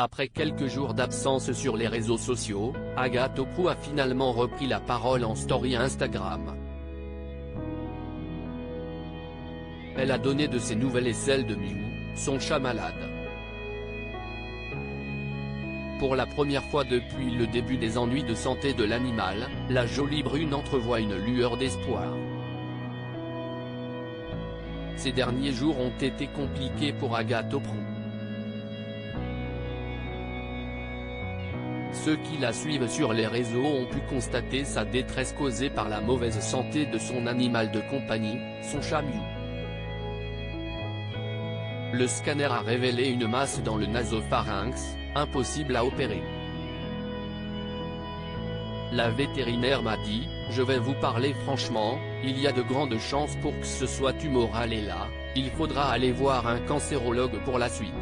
Après quelques jours d'absence sur les réseaux sociaux, Agathe Oprou a finalement repris la parole en story Instagram. Elle a donné de ses nouvelles et celles de Miou, son chat malade. Pour la première fois depuis le début des ennuis de santé de l'animal, la jolie brune entrevoit une lueur d'espoir. Ces derniers jours ont été compliqués pour Agathe Oprou. Ceux qui la suivent sur les réseaux ont pu constater sa détresse causée par la mauvaise santé de son animal de compagnie, son chat Miou. Le scanner a révélé une masse dans le nasopharynx, impossible à opérer. La vétérinaire m'a dit, je vais vous parler franchement, il y a de grandes chances pour que ce soit tumoral et là, il faudra aller voir un cancérologue pour la suite.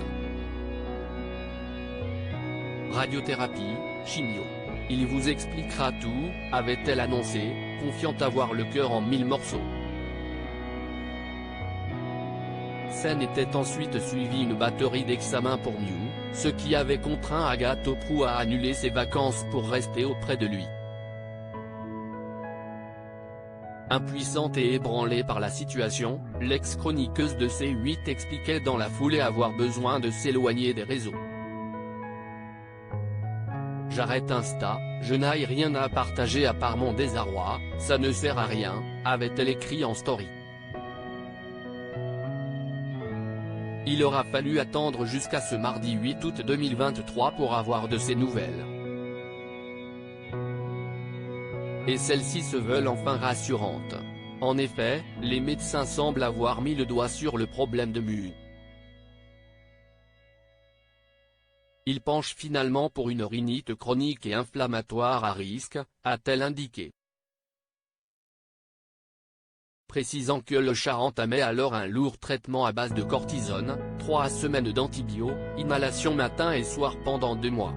Radiothérapie, chimio. Il vous expliquera tout, avait-elle annoncé, confiante avoir le cœur en 1000 morceaux. Scène était ensuite suivie une batterie d'examens pour Miou, ce qui avait contraint Agathe Oprou à annuler ses vacances pour rester auprès de lui. Impuissante et ébranlée par la situation, l'ex-chroniqueuse de C8 expliquait dans la foulée avoir besoin de s'éloigner des réseaux. J'arrête Insta, je n'ai rien à partager à part mon désarroi, ça ne sert à rien, avait-elle écrit en story. Il aura fallu attendre jusqu'à ce mardi 8 août 2023 pour avoir de ces nouvelles. Et celles-ci se veulent enfin rassurantes. En effet, les médecins semblent avoir mis le doigt sur le problème de Miou. Ils penchent finalement pour une rhinite chronique et inflammatoire à risque, a-t-elle indiqué. Précisant que le chat entamait alors un lourd traitement à base de cortisone, 3 semaines d'antibio, inhalation matin et soir pendant 2 mois.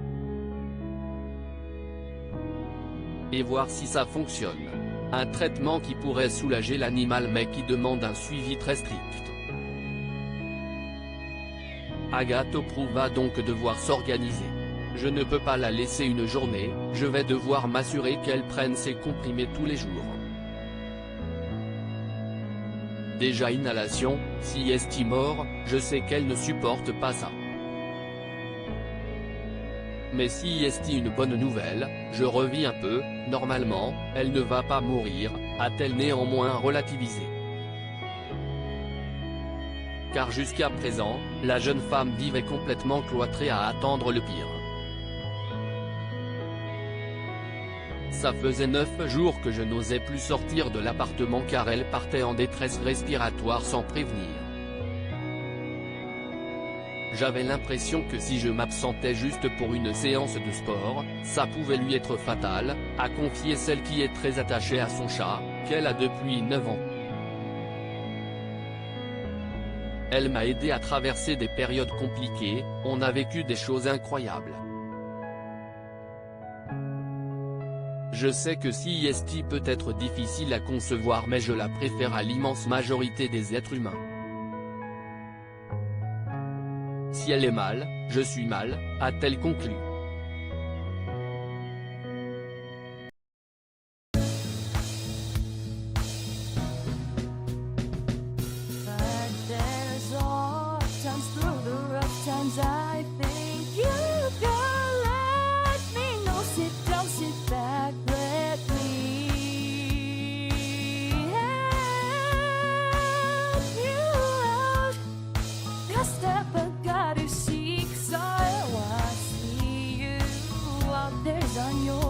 Et voir si ça fonctionne. Un traitement qui pourrait soulager l'animal mais qui demande un suivi très strict. Agathe Oprou va donc devoir s'organiser. Je ne peux pas la laisser une journée, je vais devoir m'assurer qu'elle prenne ses comprimés tous les jours. Déjà inhalation, si est mort, je sais qu'elle ne supporte pas ça. Mais si est une bonne nouvelle, je revis un peu, normalement, elle ne va pas mourir, a-t-elle néanmoins relativisé. Car jusqu'à présent, la jeune femme vivait complètement cloîtrée à attendre le pire. Ça faisait 9 jours que je n'osais plus sortir de l'appartement car elle partait en détresse respiratoire sans prévenir. J'avais l'impression que si je m'absentais juste pour une séance de sport, ça pouvait lui être fatal, a confié celle qui est très attachée à son chat, qu'elle a depuis 9 ans. Elle m'a aidé à traverser des périodes compliquées, on a vécu des choses incroyables. Je sais que CIST peut être difficile à concevoir mais je la préfère à l'immense majorité des êtres humains. Si elle est mal, je suis mal, a-t-elle conclu. I think you can let me know. Sit down, sit back, let me help you out. The step I gotta seek, so I see you out there's on your